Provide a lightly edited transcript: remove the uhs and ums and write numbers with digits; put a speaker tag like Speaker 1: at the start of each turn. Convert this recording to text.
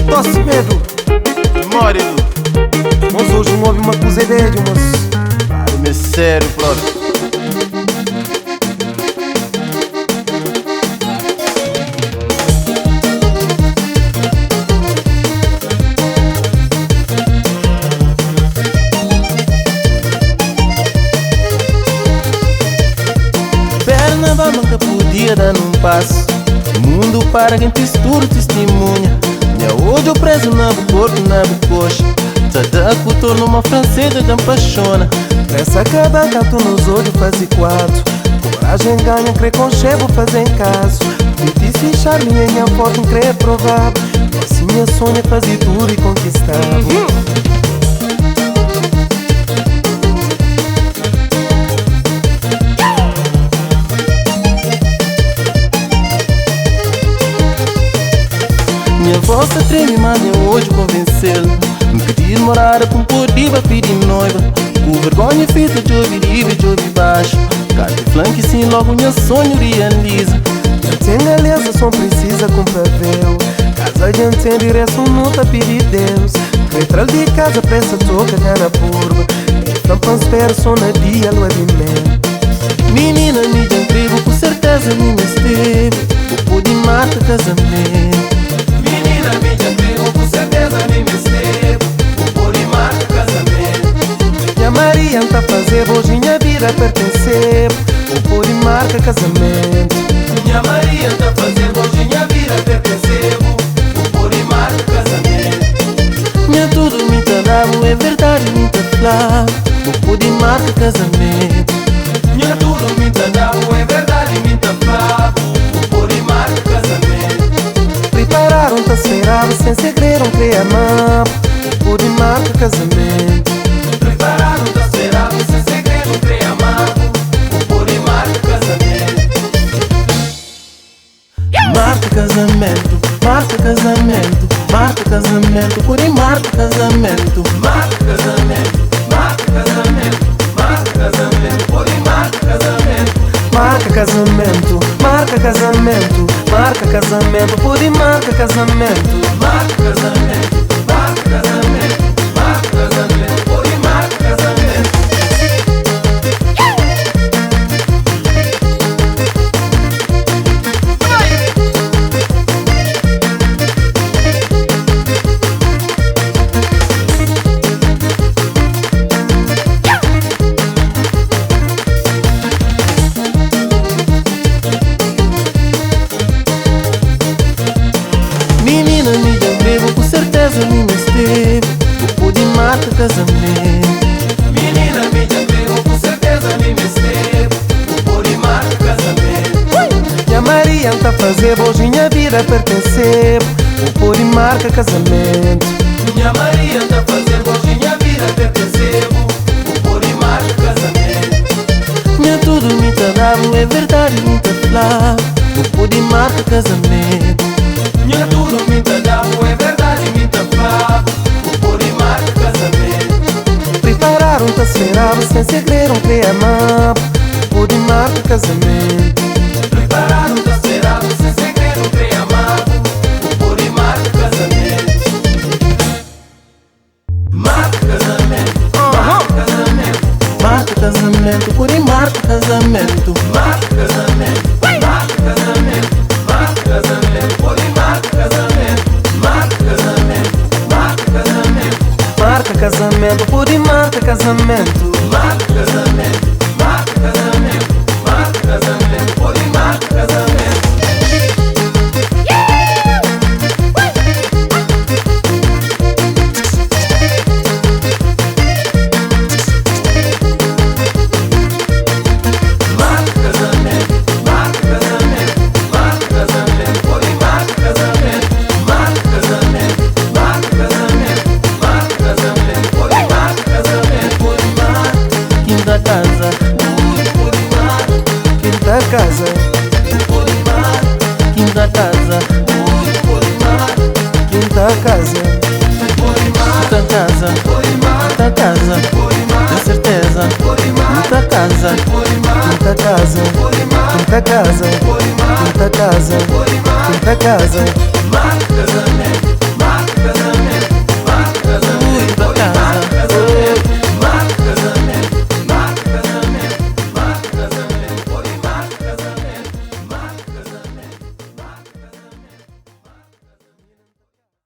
Speaker 1: Tosse medo,
Speaker 2: Mórido,
Speaker 1: mas hoje não houve uma coisa ideia, mas
Speaker 2: mas sério, próprio.
Speaker 3: Perna vai nunca podia dar num passo. Mundo para quem textura testemunha. Minha olho preso na corpo, na coxa. Tadaco torna uma francesa de apaixona.
Speaker 1: essa cada gato nos olhos faz quatro. Coragem ganha, crê com chevo, fazem caso. Difícil charme, minha forte, crê provável. Assim minha sonha fazer tudo e conquistar.
Speaker 3: Minha voz se treme, mas eu hoje convencê-la. Me pedir morada com poder, vai pedir noiva. Com vergonha feita de ouvir e de ouvir baixo. Cate flanque sim, logo minha sonho realiza.
Speaker 1: Tem beleza, só precisa com pavel. Casa de antena, direção, não tá pedir Deus. Retral de casa, pressa, toca, na curva. Tampa, espera, só na dia, lua de mel.
Speaker 3: Menina, me dá emprego, com certeza me esteve. O pôr de mata, casamento.
Speaker 4: Menina, me dá emprego, com certeza me esteve. O pôr de mata, casamento.
Speaker 1: Minha Maria tá fazer, hoje minha vida pertencer. O pôr de marca, casamento.
Speaker 4: Minha Maria tá fazendo hoje minha vida pertencebo. O pôr de marca, casamento.
Speaker 3: Minha tudo me tá dado, é verdade, me tá claro. O pôr de marca, casamento.
Speaker 4: Minha tudo me tá dado, é verdade, me tá claro. O pôr de marca, casamento.
Speaker 1: Prepararam, tá esperado, sem segredo, creia amar. O pôr de marca, casamento.
Speaker 4: Prepararam, tá esperado, sem segredo, creia amado. O pôr de marca, casamento.
Speaker 3: Marca casamento, marca casamento, marca casamento, por aí marca casamento.
Speaker 4: Marca casamento, marca casamento, marca casamento, pôr de marca, casamento.
Speaker 1: Marca casamento, marca casamento, marca casamento, por aí marca casamento.
Speaker 4: Marca casamento, marca casamento, marca casamento, pôr de marca, casamento.
Speaker 3: Menina, me dá emprego, com certeza me esteve. O pôr de marca casamento.
Speaker 4: Menina, me dá emprego, com certeza me esteve. O pôr de marca, casamento.
Speaker 1: Minha Maria tá fazer, hoje minha vida pertencer. O pôr de marca, casamento.
Speaker 4: Minha Maria tá fazendo hoje minha vida pertencebo. O pôr de marca, casamento.
Speaker 3: Minha tudo me tá dado, é verdade, me tá claro. O pôr de marca casamento.
Speaker 4: Minha tudo me tá dado, é verdade, me tá claro. O pôr de marca, casamento.
Speaker 1: Prepararam, tá esperado, sem segredo, creia amar. O pôr de marca, casamento.
Speaker 4: Prepararam, tá esperado, sem segredo, creia amado. O pôr de marca, casamento. Marca casamento, marca casamento,
Speaker 3: Marca casamento, por aí marca casamento.
Speaker 4: marca casamento, marca casamento, marca casamento, pôr de marca, casamento. Marca casamento, marca casamento,
Speaker 1: Marca casamento, pôr de marca, casamento.
Speaker 4: marca casamento, marca casamento, marca casamento, pôr de marca, casamento. Marca casamento, marca casamento, marca casamento, pôr de marca, casamento. Marca casamento, marca casamento, marca casamento, pôr de marca, casamento. Pôr de marca,
Speaker 3: Quinta casa,
Speaker 4: pôr de marca,
Speaker 1: Quinta casa,
Speaker 4: pôr de marca,
Speaker 3: quinta casa,
Speaker 4: pôr de marca,
Speaker 1: quinta casa,
Speaker 4: pôr de marca,
Speaker 3: quinta casa,
Speaker 4: pôr de marca,
Speaker 3: quinta casa,
Speaker 4: pôr de marca,
Speaker 3: com certeza,
Speaker 4: pôr de marca,
Speaker 3: quinta casa,
Speaker 4: pôr de marca,
Speaker 1: quinta casa,
Speaker 4: pôr de marca,
Speaker 1: quinta quinta casa, quinta casa, quinta casa.
Speaker 4: Marca casamento.